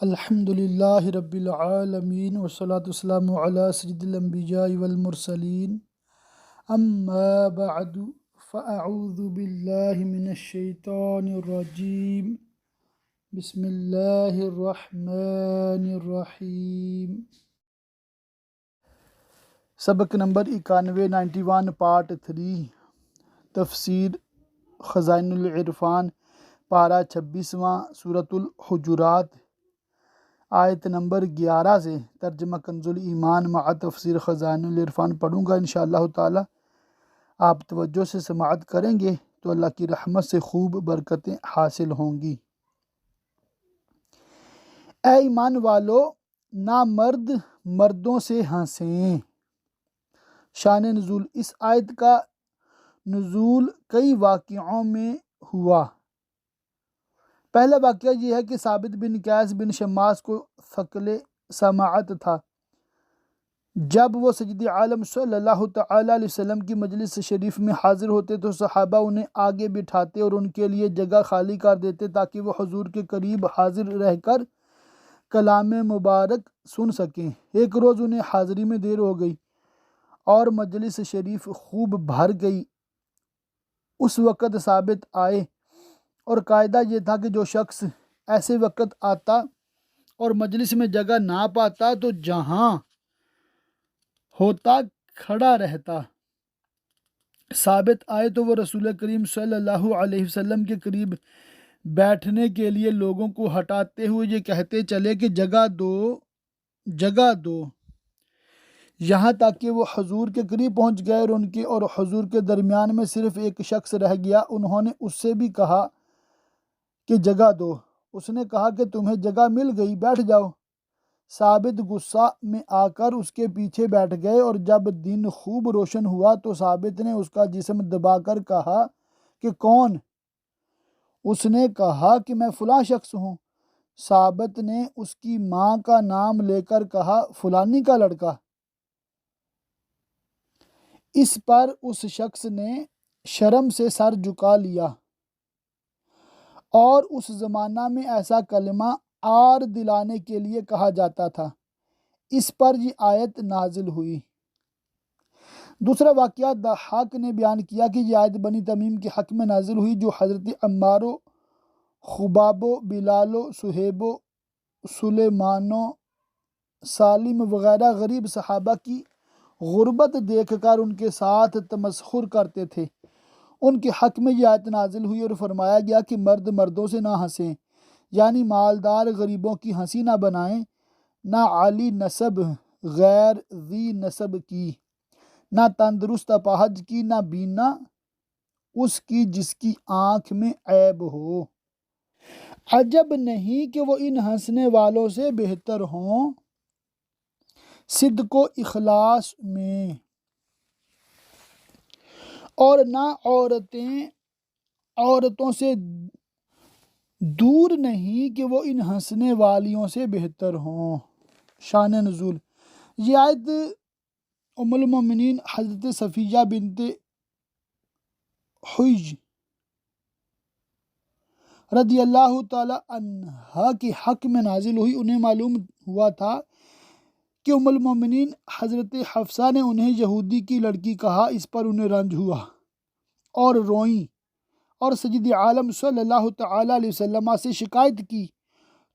الحمد للہ رب العالمین والصلاة والسلام علی سید الانبیاء والمرسلین اما بعد فاعوذ باللہ من الشیطان الرجیم بسم اللہ الرحمن الرحیم۔ سبق نمبر 91 پارٹ 3 تفسیر خزائن العرفان پارہ 26واں سورۃ الحجرات آیت نمبر 11 سے ترجمہ کنز الایمان مع تفسیر خزائن العرفان پڑھوں گا انشاءاللہ تعالی۔ آپ توجہ سے سماعت کریں گے تو اللہ کی رحمت سے خوب برکتیں حاصل ہوں گی۔ اے ایمان والو، نہ مرد مردوں سے ہنسیں۔ شان نزول، اس آیت کا نزول کئی واقعوں میں ہوا۔ پہلا واقعہ یہ ہے کہ ثابت بن قیس بن شماس کو ثقل سماعت تھا۔ جب وہ سید عالم صلی اللہ تعالی علیہ وسلم کی مجلس شریف میں حاضر ہوتے تو صحابہ انہیں آگے بٹھاتے اور ان کے لیے جگہ خالی کر دیتے تاکہ وہ حضور کے قریب حاضر رہ کر کلام مبارک سن سکیں۔ ایک روز انہیں حاضری میں دیر ہو گئی اور مجلس شریف خوب بھر گئی۔ اس وقت ثابت آئے اور قاعدہ یہ تھا کہ جو شخص ایسے وقت آتا اور مجلس میں جگہ نہ پاتا تو جہاں ہوتا کھڑا رہتا۔ ثابت آئے تو وہ رسول کریم صلی اللہ علیہ وسلم کے قریب بیٹھنے کے لیے لوگوں کو ہٹاتے ہوئے یہ کہتے چلے کہ جگہ دو جگہ دو، یہاں تک کہ وہ حضور کے قریب پہنچ گئے اور ان کے اور حضور کے درمیان میں صرف ایک شخص رہ گیا۔ انہوں نے اس سے بھی کہا کہ جگہ دو۔ اس نے کہا کہ تمہیں جگہ مل گئی، بیٹھ جاؤ۔ ثابت غصہ میں آ کر اس کے پیچھے بیٹھ گئے اور جب دن خوب روشن ہوا تو ثابت نے اس کا جسم دبا کر کہا کہ کون؟ اس نے کہا کہ میں فلاں شخص ہوں۔ ثابت نے اس کی ماں کا نام لے کر کہا فلانی کا لڑکا۔ اس پر اس شخص نے شرم سے سر جھکا لیا، اور اس زمانہ میں ایسا کلمہ آر دلانے کے لیے کہا جاتا تھا۔ اس پر یہ آیت نازل ہوئی۔ دوسرا واقعہ ضحاک نے بیان کیا کہ یہ آیت بنی تمیم کے حق میں نازل ہوئی جو حضرت عمار و خباب و بلال و صہیب و سلیمان و سالم وغیرہ غریب صحابہ کی غربت دیکھ کر ان کے ساتھ تمسخر کرتے تھے۔ ان کے حق میں یہ آیت نازل ہوئی اور فرمایا گیا کہ مرد مردوں سے نہ ہنسیں، یعنی مالدار غریبوں کی ہنسی نہ بنائیں، نہ عالی نسب غیر ذی نسب کی، نہ تندرست اپاہج کی، نہ بینا اس کی جس کی آنکھ میں عیب ہو۔ عجب نہیں کہ وہ ان ہنسنے والوں سے بہتر ہوں صدق و اخلاص میں، اور نہ عورتوں سے دور نہیں کہ وہ ان ہنسنے والیوں سے بہتر ہوں۔ شان نزول، یہ آیت ام المومنین حضرت صفیہ بنت حیی رضی اللہ تعالی عنہا کے حق میں نازل ہوئی۔ انہیں معلوم ہوا تھا کہ ام المومنین حضرت حفصہ نے انہیں یہودی کی لڑکی کہا۔ اس پر انہیں رنج ہوا اور روئیں اور سید عالم صلی اللہ تعالی علیہ وسلم سے شکایت کی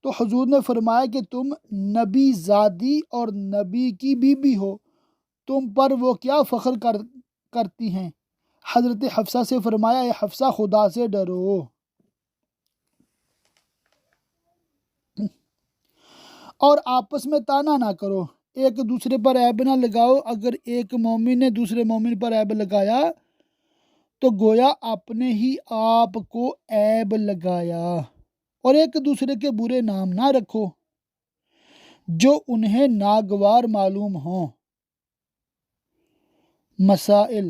تو حضور نے فرمایا کہ تم نبی زادی اور نبی کی بیوی ہو، تم پر وہ کیا فخر کرتی ہیں؟ حضرت حفصہ سے فرمایا اے حفصہ خدا سے ڈرو اور آپس میں طعنہ نہ کرو، ایک دوسرے پر عیب نہ لگاؤ۔ اگر ایک مومن نے دوسرے مومن پر عیب لگایا تو گویا اپنے ہی آپ کو عیب لگایا، اور ایک دوسرے کے برے نام نہ رکھو جو انہیں ناگوار معلوم ہوں۔ مسائل،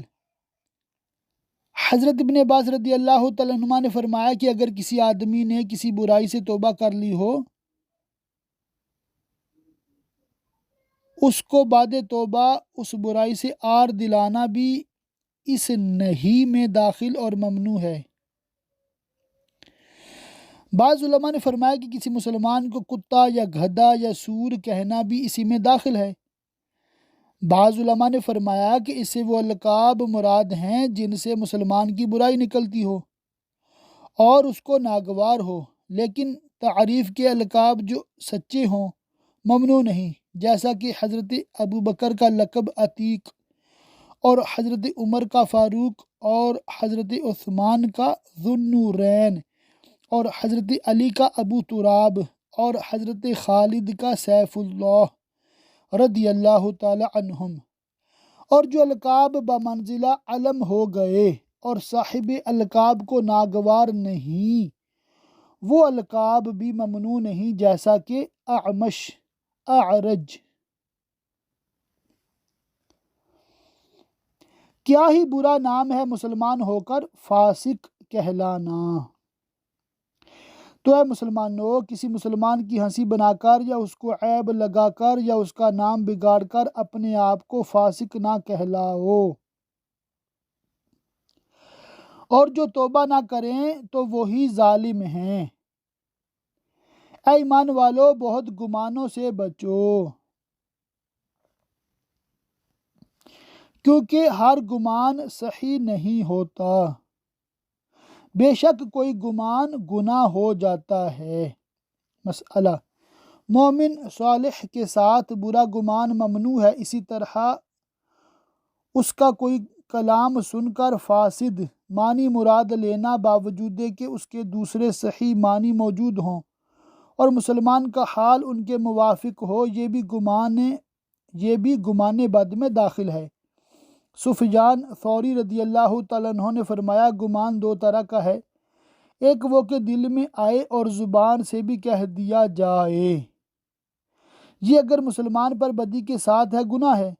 حضرت ابن عباس رضی اللہ تعالیٰ عنہما نے فرمایا کہ اگر کسی آدمی نے کسی برائی سے توبہ کر لی ہو، اس کو بعد توبہ اس برائی سے آر دلانا بھی اس نہی میں داخل اور ممنوع ہے۔ بعض علماء نے فرمایا کہ کسی مسلمان کو کتا یا گدھا یا سور کہنا بھی اسی میں داخل ہے۔ بعض علماء نے فرمایا کہ اس سے وہ القاب مراد ہیں جن سے مسلمان کی برائی نکلتی ہو اور اس کو ناگوار ہو، لیکن تعریف کے القاب جو سچے ہوں ممنوع نہیں، جیسا کہ حضرت ابو بکر کا لقب عتیق اور حضرت عمر کا فاروق اور حضرت عثمان کا ذو النورین اور حضرت علی کا ابو تراب اور حضرت خالد کا سیف اللہ رضی اللہ تعالی عنہم، اور جو القاب بمنزلہ علم ہو گئے اور صاحب القاب کو ناگوار نہیں، وہ القاب بھی ممنوع نہیں، جیسا کہ اعمش، اعرج۔ کیا ہی برا نام ہے مسلمان ہو کر فاسق کہلانا۔ تو اے مسلمانوں، کسی مسلمان کی ہنسی بنا کر یا اس کو عیب لگا کر یا اس کا نام بگاڑ کر اپنے آپ کو فاسق نہ کہلاؤ، اور جو توبہ نہ کریں تو وہی ظالم ہیں۔ اے ایمان والو، بہت گمانوں سے بچو، کیونکہ ہر گمان صحیح نہیں ہوتا، بے شک کوئی گمان گناہ ہو جاتا ہے۔ مسئلہ: مومن صالح کے ساتھ برا گمان ممنوع ہے، اسی طرح اس کا کوئی کلام سن کر فاسد معنی مراد لینا باوجود کہ اس کے دوسرے صحیح معنی موجود ہوں اور مسلمان کا حال ان کے موافق ہو، یہ بھی گمان بد میں داخل ہے۔ سفیان ثوری رضی اللہ تعالیٰ عنہ نے فرمایا، گمان دو طرح کا ہے، ایک وہ کہ دل میں آئے اور زبان سے بھی کہہ دیا جائے، یہ اگر مسلمان پر بدی کے ساتھ ہے گناہ ہے۔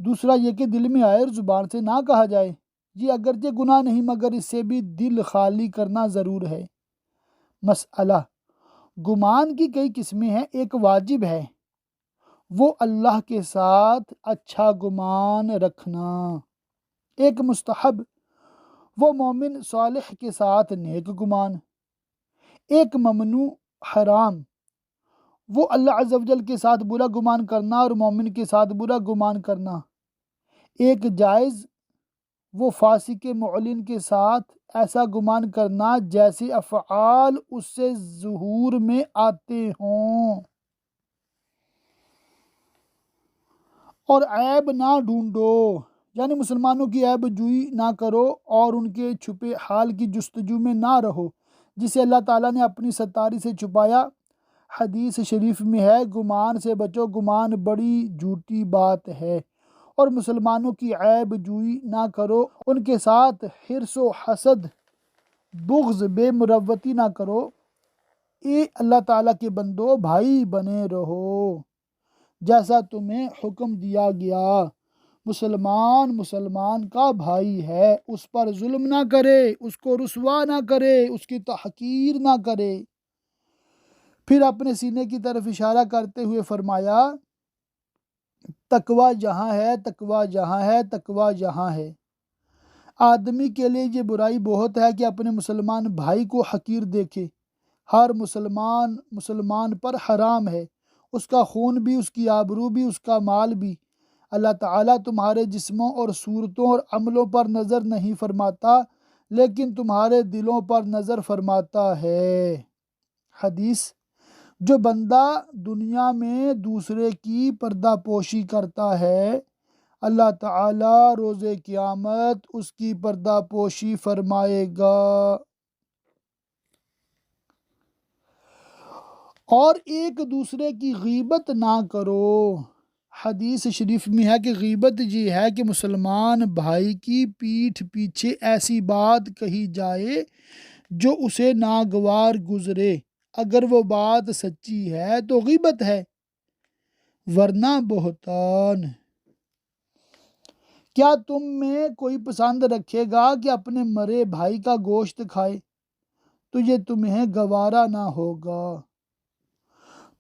دوسرا یہ کہ دل میں آئے اور زبان سے نہ کہا جائے، یہ اگرچہ گناہ نہیں مگر اس سے بھی دل خالی کرنا ضرور ہے۔ مسئلہ: گمان کی کئی قسمیں ہیں، ایک واجب ہے، وہ اللہ کے ساتھ اچھا گمان رکھنا، ایک مستحب، وہ مومن صالح کے ساتھ نیک گمان، ایک ممنوع حرام، وہ اللہ عز و جل کے ساتھ برا گمان کرنا اور مومن کے ساتھ برا گمان کرنا، ایک جائز، وہ فاسق معلن کے ساتھ ایسا گمان کرنا جیسے افعال اس سے ظہور میں آتے ہوں، اور عیب نہ ڈھونڈو، یعنی مسلمانوں کی عیب جوئی نہ کرو اور ان کے چھپے حال کی جستجو میں نہ رہو جسے اللہ تعالیٰ نے اپنی ستاری سے چھپایا۔ حدیث شریف میں ہے، گمان سے بچو، گمان بڑی جھوٹی بات ہے، اور مسلمانوں کی عیب جوئی نہ کرو، ان کے ساتھ حرص و حسد، بغض، بے مروتی نہ کرو، اے اللہ تعالیٰ کے بندو بھائی بنے رہو جیسا تمہیں حکم دیا گیا۔ مسلمان کا بھائی ہے، اس پر ظلم نہ کرے، اس کو رسوا نہ کرے، اس کی تحقیر نہ کرے۔ پھر اپنے سینے کی طرف اشارہ کرتے ہوئے فرمایا، تقویٰ جہاں ہے، تقویٰ جہاں ہے، تقویٰ جہاں ہے۔ آدمی کے لیے یہ برائی بہت ہے کہ اپنے مسلمان بھائی کو حقیر دیکھے۔ ہر مسلمان پر حرام ہے، اس کا خون بھی، اس کی آبرو بھی، اس کا مال بھی۔ اللہ تعالیٰ تمہارے جسموں اور صورتوں اور عملوں پر نظر نہیں فرماتا، لیکن تمہارے دلوں پر نظر فرماتا ہے۔ حدیث: جو بندہ دنیا میں دوسرے کی پردہ پوشی کرتا ہے، اللہ تعالیٰ روز قیامت اس کی پردہ پوشی فرمائے گا۔ اور ایک دوسرے کی غیبت نہ کرو۔ حدیث شریف میں ہے کہ غیبت یہ ہے کہ مسلمان بھائی کی پیٹھ پیچھے ایسی بات کہی جائے جو اسے ناگوار گزرے، اگر وہ بات سچی ہے تو غیبت ہے، ورنہ بہتان۔ کیا تم میں کوئی پسند رکھے گا کہ اپنے مرے بھائی کا گوشت کھائے؟ تو یہ تمہیں گوارا نہ ہوگا۔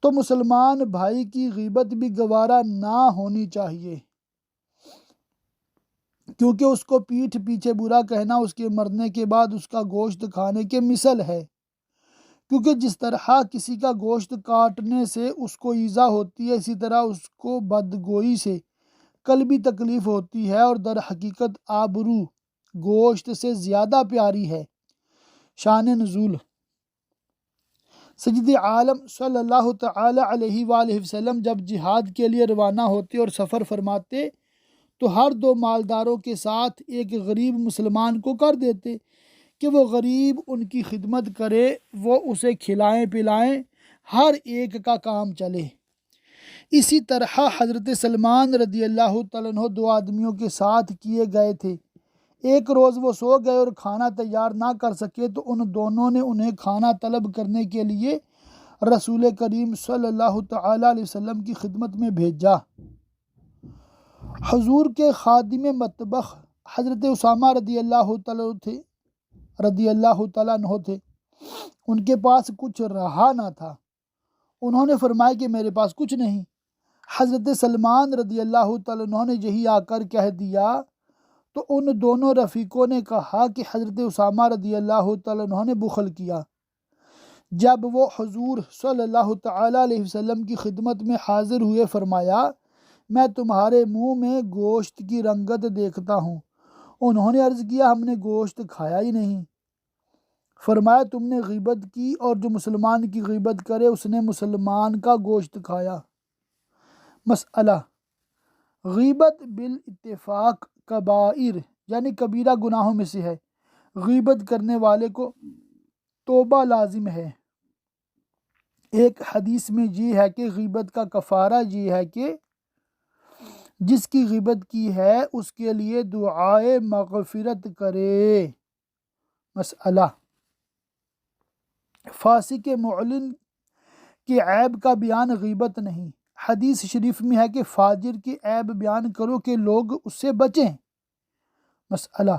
تو مسلمان بھائی کی غیبت بھی گوارا نہ ہونی چاہیے، کیونکہ اس کو پیٹھ پیچھے برا کہنا اس کے مرنے کے بعد اس کا گوشت کھانے کے مثل ہے۔ کیونکہ جس طرح کسی کا گوشت کاٹنے سے اس کو ایذا ہوتی ہے، اسی طرح اس کو بدگوئی سے قلبی تکلیف ہوتی ہے، اور در حقیقت آبرو گوشت سے زیادہ پیاری ہے۔ شان نزول: سید عالم صلی اللہ تعالی علیہ وآلہ وسلم جب جہاد کے لیے روانہ ہوتے اور سفر فرماتے تو ہر دو مالداروں کے ساتھ ایک غریب مسلمان کو کر دیتے کہ وہ غریب ان کی خدمت کرے، وہ اسے کھلائیں پلائیں، ہر ایک کا کام چلے۔ اسی طرح حضرت سلمان رضی اللہ تعالیٰ عنہ دو آدمیوں کے ساتھ کیے گئے تھے۔ ایک روز وہ سو گئے اور کھانا تیار نہ کر سکے تو ان دونوں نے انہیں کھانا طلب کرنے کے لیے رسول کریم صلی اللہ تعالیٰ علیہ وسلم کی خدمت میں بھیجا۔ حضور کے خادم مطبخ حضرت اسامہ رضی اللہ تعالیٰ عنہ تھے۔ ان کے پاس کچھ رہا نہ تھا۔ انہوں نے فرمایا کہ میرے پاس کچھ نہیں۔ حضرت سلمان رضی اللہ تعالیٰ عنہ نے یہی آ کر کہہ دیا تو ان دونوں رفیقوں نے کہا کہ حضرت اسامہ رضی اللہ تعالیٰ عنہ نے بخل کیا۔ جب وہ حضور صلی اللہ تعالیٰ علیہ وسلم کی خدمت میں حاضر ہوئے، فرمایا میں تمہارے منہ میں گوشت کی رنگت دیکھتا ہوں۔ انہوں نے عرض کیا ہم نے گوشت کھایا ہی نہیں۔ فرمایا تم نے غیبت کی، اور جو مسلمان کی غیبت کرے اس نے مسلمان کا گوشت کھایا۔ مسئلہ: غیبت بالاتفاق کبائر یعنی کبیرہ گناہوں میں سے ہے۔ غیبت کرنے والے کو توبہ لازم ہے۔ ایک حدیث میں یہ ہے کہ غیبت کا کفارہ یہ ہے کہ جس کی غیبت کی ہے اس کے لیے دعائے مغفرت کرے۔ مسئلہ: فاسق معلن کے عیب کا بیان غیبت نہیں۔ حدیث شریف میں ہے کہ فاجر کے عیب بیان کرو کہ لوگ اس سے بچیں۔ مسئلہ: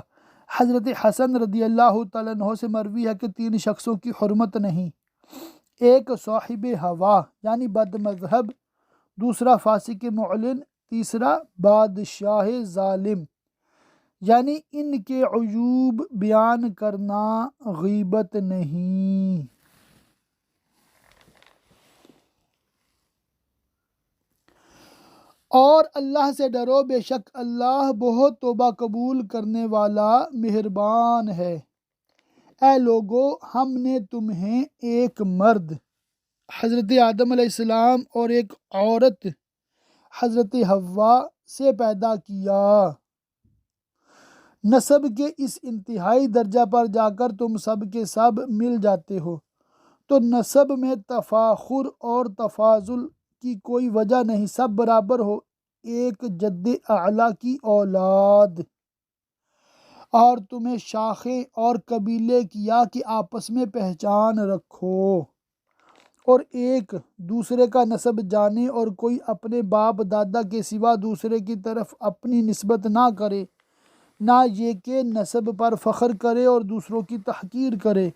حضرت حسن رضی اللہ تعالیٰ عنہ سے مروی ہے کہ 3 شخصوں کی حرمت نہیں: ایک صاحب ہوا یعنی بد مذہب، دوسرا فاسق معلن، تیسرا بادشاہ ظالم۔ یعنی ان کے عیوب بیان کرنا غیبت نہیں۔ اور اللہ سے ڈرو، بے شک اللہ بہت توبہ قبول کرنے والا مہربان ہے۔ اے لوگو، ہم نے تمہیں ایک مرد حضرت آدم علیہ السلام اور ایک عورت حضرت حوا سے پیدا کیا۔ نسب کے اس انتہائی درجہ پر جا کر تم سب کے سب مل جاتے ہو، تو نسب میں تفاخر اور تفاضل کی کوئی وجہ نہیں، سب برابر ہو، ایک جد اعلیٰ کی اولاد۔ اور تمہیں شاخیں اور قبیلے کیا کہ آپس میں پہچان رکھو اور ایک دوسرے کا نسب جانے، اور کوئی اپنے باپ دادا کے سوا دوسرے کی طرف اپنی نسبت نہ کرے، نہ یہ کہ نسب پر فخر کرے اور دوسروں کی تحقیر کرے۔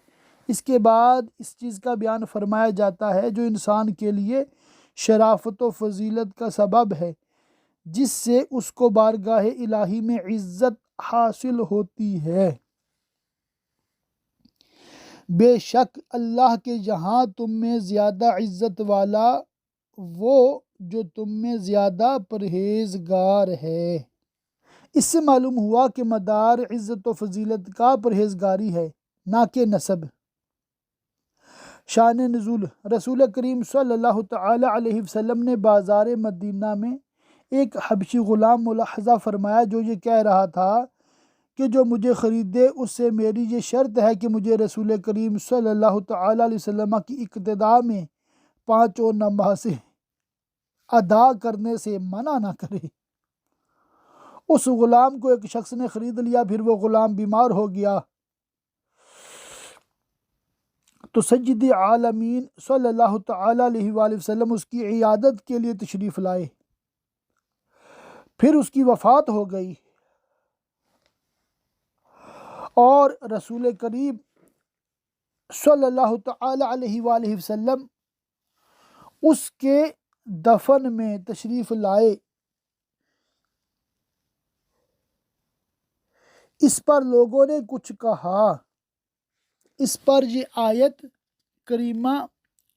اس کے بعد اس چیز کا بیان فرمایا جاتا ہے جو انسان کے لیے شرافت و فضیلت کا سبب ہے، جس سے اس کو بارگاہ الہی میں عزت حاصل ہوتی ہے۔ بے شک اللہ کے یہاں تم میں زیادہ عزت والا وہ جو تم میں زیادہ پرہیزگار ہے۔ اس سے معلوم ہوا کہ مدار عزت و فضیلت کا پرہیزگاری ہے، نہ کہ نسب۔ شان نزول: رسول کریم صلی اللہ تعالی علیہ وسلم نے بازار مدینہ میں ایک حبشی غلام ملاحظہ فرمایا جو یہ کہہ رہا تھا کہ جو مجھے خریدے اس سے میری یہ شرط ہے کہ مجھے رسول کریم صلی اللہ تعالی علیہ وسلم کی اقتداء میں 5 نمازیں ادا کرنے سے منع نہ کرے۔ اس غلام کو ایک شخص نے خرید لیا، پھر وہ غلام بیمار ہو گیا تو سید عالمین صلی اللہ تعالی علیہ وآلہ وسلم اس کی عیادت کے لیے تشریف لائے، پھر اس کی وفات ہو گئی، اور رسول کریم صلی اللہ تعالی علیہ وآلہ وسلم اس کے دفن میں تشریف لائے۔ اس پر لوگوں نے کچھ کہا۔ اس پر یہ آیت کریمہ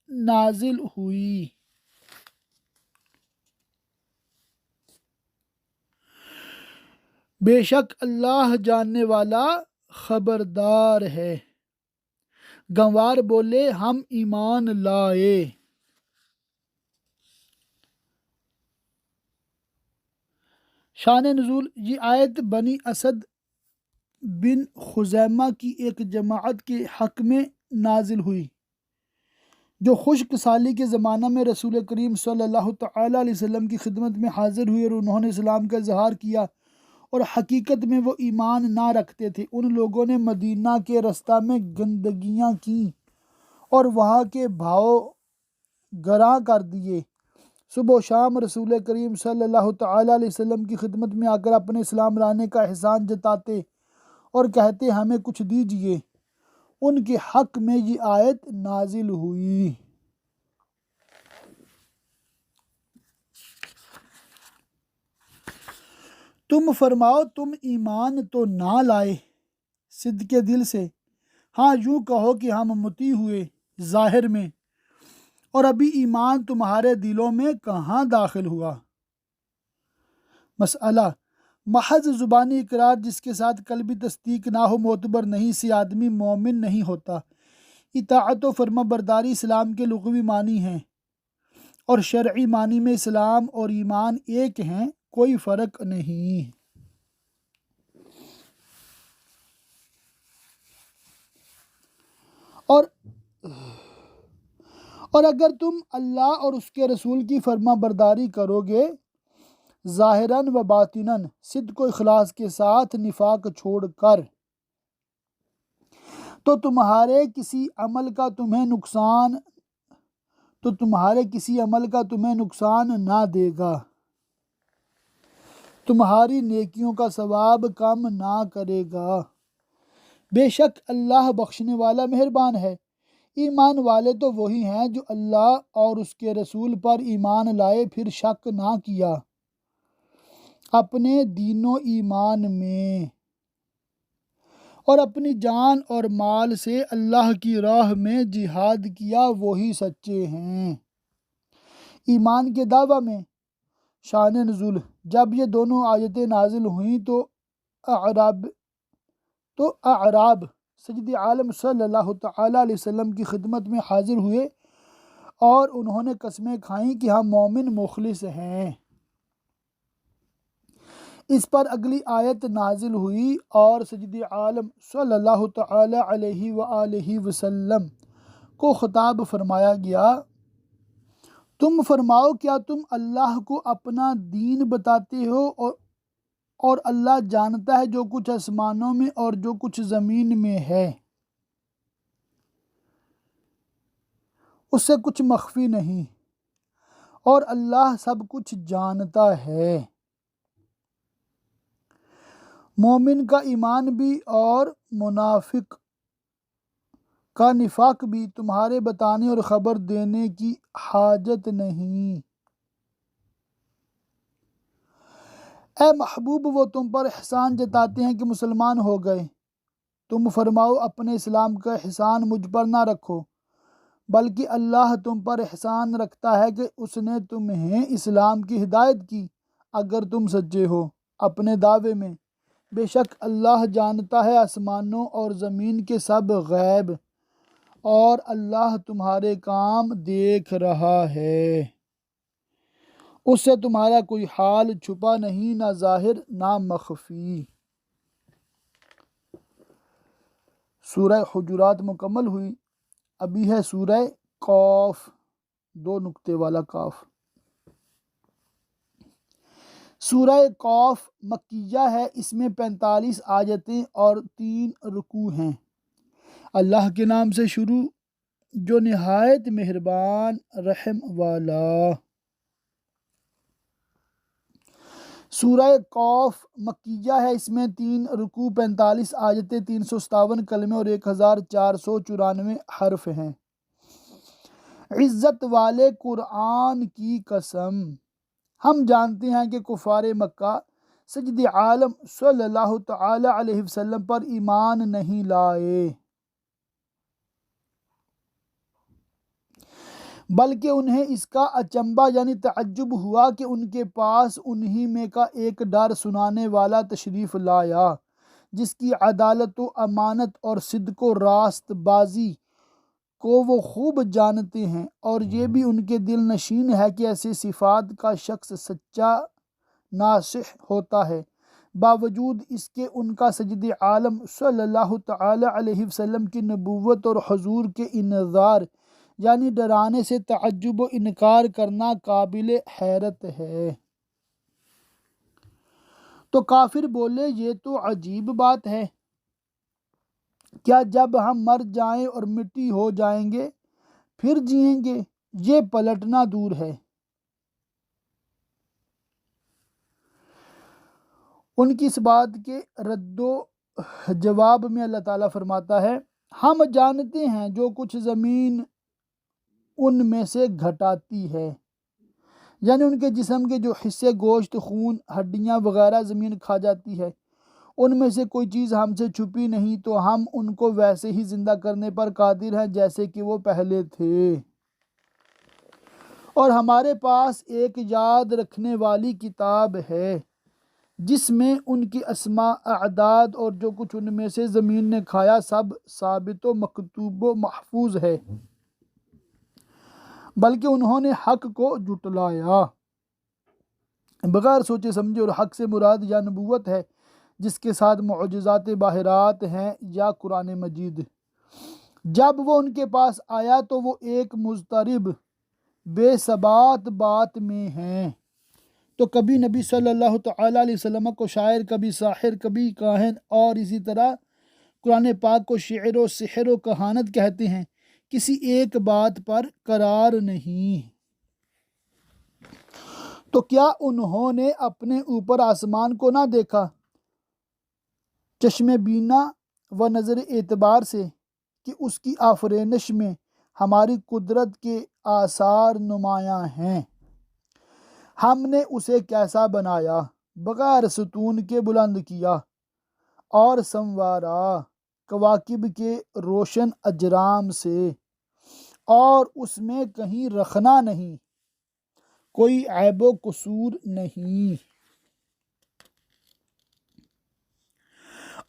نازل ہوئی۔ بے شک اللہ جاننے والا خبردار ہے۔ گنوار بولے ہم ایمان لائے۔ شان نزول، یہ آیت بنی اسد بن خزیمہ کی ایک جماعت کے حق میں نازل ہوئی جو خشک سالی کے زمانہ میں رسول کریم صلی اللہ تعالیٰ علیہ وسلم کی خدمت میں حاضر ہوئی، اور انہوں نے اسلام کا اظہار کیا اور حقیقت میں وہ ایمان نہ رکھتے تھے۔ ان لوگوں نے مدینہ کے رستہ میں گندگیاں کیں اور وہاں کے بھاؤ گراں کر دیے۔ صبح و شام رسول کریم صلی اللہ تعالیٰ علیہ وسلم کی خدمت میں آ کر اپنے اسلام لانے کا احسان جتاتے اور کہتے ہمیں کچھ دیجیے۔ ان کے حق میں یہ آیت نازل ہوئی۔ تم فرماؤ تم ایمان تو نہ لائے صدق دل سے، ہاں یوں کہو کہ ہم مطیع ہوئے ظاہر میں، اور ابھی ایمان تمہارے دلوں میں کہاں داخل ہوا۔ مسئلہ، محض زبانی اقرار جس کے ساتھ قلبی تصدیق نہ ہو معتبر نہیں، سے آدمی مومن نہیں ہوتا۔ اطاعت و فرما برداری اسلام کے لغوی معنی ہیں، اور شرعی معنی میں اسلام اور ایمان ایک ہیں، کوئی فرق نہیں۔ اور اگر تم اللہ اور اس کے رسول کی فرما برداری کرو گے ظاہراً و باطناً، صدق و اخلاص کے ساتھ نفاق چھوڑ کر، تو تمہارے کسی عمل کا تمہیں نقصان نہ دے گا، تمہاری نیکیوں کا ثواب کم نہ کرے گا۔ بے شک اللہ بخشنے والا مہربان ہے۔ ایمان والے تو وہی ہیں جو اللہ اور اس کے رسول پر ایمان لائے پھر شک نہ کیا اپنے دین و ایمان میں، اور اپنی جان اور مال سے اللہ کی راہ میں جہاد کیا، وہی سچے ہیں۔ ایمان کے دعویٰ میں شان نزول، جب یہ دونوں آیتیں نازل ہوئیں تو اعراب سید عالم صلی اللہ تعالیٰ علیہ وسلم کی خدمت میں حاضر ہوئے اور انہوں نے قسمیں کھائیں کہ ہم مومن مخلص ہیں۔ اس پر اگلی آیت نازل ہوئی اور سید عالم صلی اللہ تعالیٰ علیہ وآلہ وسلم کو خطاب فرمایا گیا، تم فرماؤ کیا تم اللہ کو اپنا دین بتاتے ہو، اور اللہ جانتا ہے جو کچھ آسمانوں میں اور جو کچھ زمین میں ہے، اس سے کچھ مخفی نہیں، اور اللہ سب کچھ جانتا ہے۔ مومن کا ایمان بھی اور منافق کا نفاق بھی تمہارے بتانے اور خبر دینے کی حاجت نہیں۔ اے محبوب، وہ تم پر احسان جتاتے ہیں کہ مسلمان ہو گئے، تم فرماؤ اپنے اسلام کا احسان مجھ پر نہ رکھو، بلکہ اللہ تم پر احسان رکھتا ہے کہ اس نے تمہیں اسلام کی ہدایت کی، اگر تم سچے ہو اپنے دعوے میں۔ بے شک اللہ جانتا ہے آسمانوں اور زمین کے سب غیب، اور اللہ تمہارے کام دیکھ رہا ہے، اس سے تمہارا کوئی حال چھپا نہیں، نہ ظاہر نہ مخفی۔ سورہ حجرات مکمل ہوئی، ابھی ہے سورہ قاف، 2 نقطے والا قاف۔ سورہ قاف مکیہ ہے، اس میں 45 آیتیں اور 3 رکوع ہیں۔ اللہ کے نام سے شروع جو نہایت مہربان رحم والا۔ سورہ قاف مکیہ ہے، اس میں 3 رکوع، 45 آیتیں، 357 کلمے اور 1494 حرف ہیں۔ عزت والے قرآن کی قسم، ہم جانتے ہیں کہ کفار مکہ سید عالم صلی اللہ تعالی علیہ وسلم پر ایمان نہیں لائے، بلکہ انہیں اس کا اچنبھا یعنی تعجب ہوا کہ ان کے پاس انہی میں کا ایک ڈر سنانے والا تشریف لایا جس کی عدالت و امانت اور صدق و راست بازی کو وہ خوب جانتے ہیں، اور یہ بھی ان کے دل نشین ہے کہ ایسے صفات کا شخص سچا ناصح ہوتا ہے، باوجود اس کے ان کا سید عالم صلی اللہ تعالی علیہ وسلم کی نبوت اور حضور کے انذار یعنی ڈرانے سے تعجب و انکار کرنا قابل حیرت ہے۔ تو کافر بولے یہ تو عجیب بات ہے، کیا جب ہم مر جائیں اور مٹی ہو جائیں گے پھر جئیں گے؟ یہ پلٹنا دور ہے۔ ان کی اس بات کے رد و جواب میں اللہ تعالیٰ فرماتا ہے، ہم جانتے ہیں جو کچھ زمین ان میں سے گھٹاتی ہے، یعنی ان کے جسم کے جو حصے گوشت، خون، ہڈیاں وغیرہ زمین کھا جاتی ہے، ان میں سے کوئی چیز ہم سے چھپی نہیں، تو ہم ان کو ویسے ہی زندہ کرنے پر قادر ہیں جیسے کہ وہ پہلے تھے، اور ہمارے پاس ایک یاد رکھنے والی کتاب ہے جس میں ان کی اسماء، اعداد اور جو کچھ ان میں سے زمین نے کھایا سب ثابت و مکتوب و محفوظ ہے، بلکہ انہوں نے حق کو جھٹلایا۔ بغیر سوچے سمجھے، اور حق سے مراد یا نبوت ہے جس کے ساتھ معجزات باہرات ہیں، یا قرآن مجید۔ جب وہ ان کے پاس آیا تو وہ ایک مضطرب بے ثبات بات میں ہیں، تو کبھی نبی صلی اللہ تعالیٰ علیہ وسلم کو شاعر، کبھی ساحر، کبھی کاہن، اور اسی طرح قرآن پاک کو شعر و سحر و کہانت کہتے ہیں، کسی ایک بات پر قرار نہیں۔ تو کیا انہوں نے اپنے اوپر آسمان کو نہ دیکھا چشم بینا و نظر اعتبار سے کہ اس کی آفرینش میں ہماری قدرت کے آثار نمایاں ہیں؟ ہم نے اسے کیسا بنایا، بغیر ستون کے بلند کیا، اور سنوارا کواکب کے روشن اجرام سے، اور اس میں کہیں رخنا نہیں، کوئی عیب و قصور نہیں،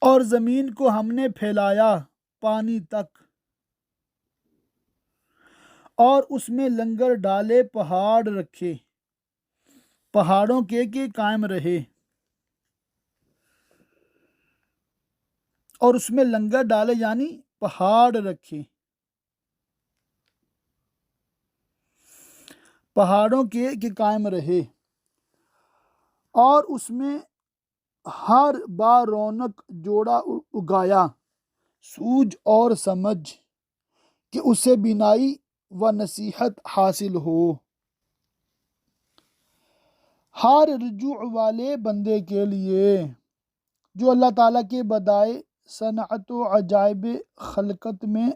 اور زمین کو ہم نے پھیلایا پانی تک، اور اس میں لنگر ڈالے پہاڑ رکھے، پہاڑوں کے قائم رہے، اور اس میں لنگر ڈالے یعنی پہاڑ رکھے، پہاڑوں کے قائم رہے، اور اس میں ہر بارونق جوڑا اگایا، سوجھ اور سمجھ کہ اسے بینائی و نصیحت حاصل ہو، ہر رجوع والے بندے کے لیے جو اللہ تعالیٰ کے بدائع صنعت و عجائب خلقت میں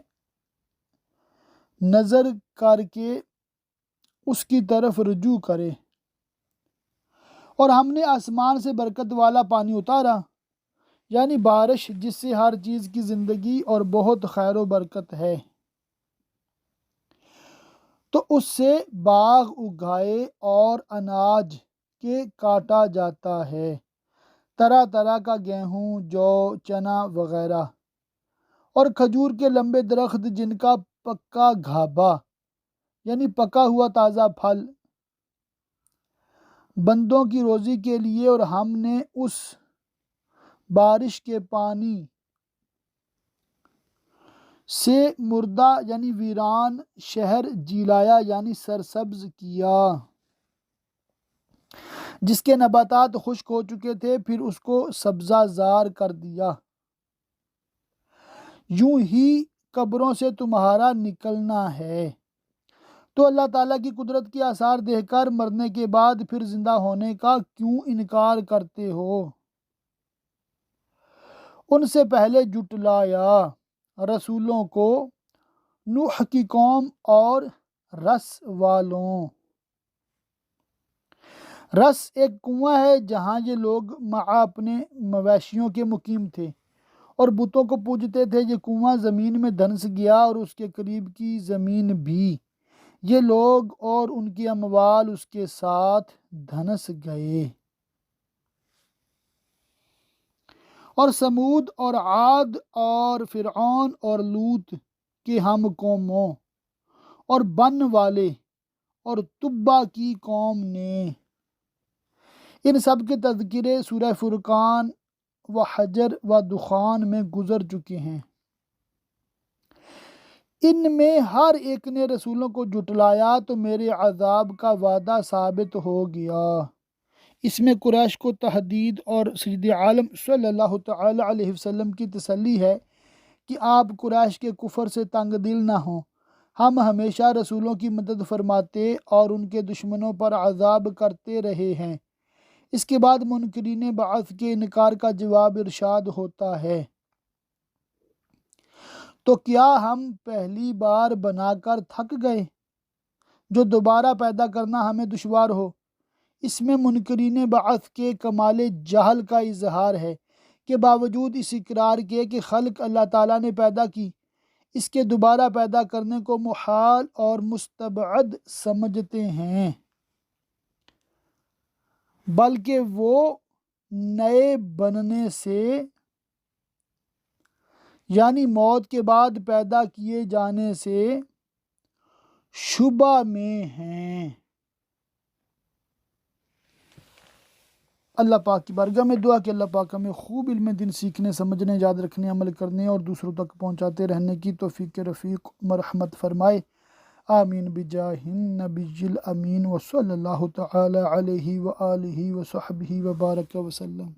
نظر کر کے اس کی طرف رجوع کرے۔ اور ہم نے آسمان سے برکت والا پانی اتارا، یعنی بارش، جس سے ہر چیز کی زندگی اور بہت خیر و برکت ہے، تو اس سے باغ اگائے اور اناج کے کاٹا جاتا ہے، طرح طرح کا گیہوں، جو، چنا وغیرہ، اور کھجور کے لمبے درخت جن کا پکا گھابا یعنی پکا ہوا تازہ پھل بندوں کی روزی کے لیے، اور ہم نے اس بارش کے پانی سے مردہ یعنی ویران شہر جیلایا یعنی سرسبز کیا، جس کے نباتات خشک ہو چکے تھے، پھر اس کو سبزہ زار کر دیا۔ یوں ہی قبروں سے تمہارا نکلنا ہے، تو اللہ تعالیٰ کی قدرت کے آثار دیکھ کر مرنے کے بعد پھر زندہ ہونے کا کیوں انکار کرتے ہو؟ ان سے پہلے جھٹلایا رسولوں کو، نوح کی قوم اور رس والوں۔ رس ایک کنواں ہے جہاں یہ لوگ مع اپنے مویشیوں کے مقیم تھے اور بتوں کو پوجتے تھے۔ یہ کنواں زمین میں دھنس گیا اور اس کے قریب کی زمین بھی، یہ لوگ اور ان کی اموال اس کے ساتھ دھنس گئے۔ اور سمود اور عاد اور فرعون اور لوط کے ہم قوموں اور بن والے اور تبا کی قوم نے، ان سب کے تذکرے سورہ فرقان و حجر و دخان میں گزر چکے ہیں۔ ان میں ہر ایک نے رسولوں کو جھٹلایا تو میرے عذاب کا وعدہ ثابت ہو گیا۔ اس میں قریش کو تہدید اور سید عالم صلی اللہ تعالی علیہ وسلم کی تسلی ہے کہ آپ قریش کے کفر سے تنگ دل نہ ہوں، ہم ہمیشہ رسولوں کی مدد فرماتے اور ان کے دشمنوں پر عذاب کرتے رہے ہیں۔ اس کے بعد منکرین بعث کے انکار کا جواب ارشاد ہوتا ہے، تو کیا ہم پہلی بار بنا کر تھک گئے جو دوبارہ پیدا کرنا ہمیں دشوار ہو؟ اس میں منکرین بعث کے کمال جہل کا اظہار ہے کہ باوجود اس اقرار کے کہ خلق اللہ تعالیٰ نے پیدا کی، اس کے دوبارہ پیدا کرنے کو محال اور مستبعد سمجھتے ہیں، بلکہ وہ نئے بننے سے یعنی موت کے بعد پیدا کیے جانے سے شبہ میں ہیں۔ اللہ پاک کی بارگاہ میں دعا کہ اللہ پاک ہمیں خوب علم دین سیکھنے، سمجھنے، یاد رکھنے، عمل کرنے اور دوسروں تک پہنچاتے رہنے کی توفیق رفیق مرحمت فرمائے، آمین بجاہ النبی الامین، وصلی اللہ تعالی علیہ وآلہ وصحبہ وبارک وسلم۔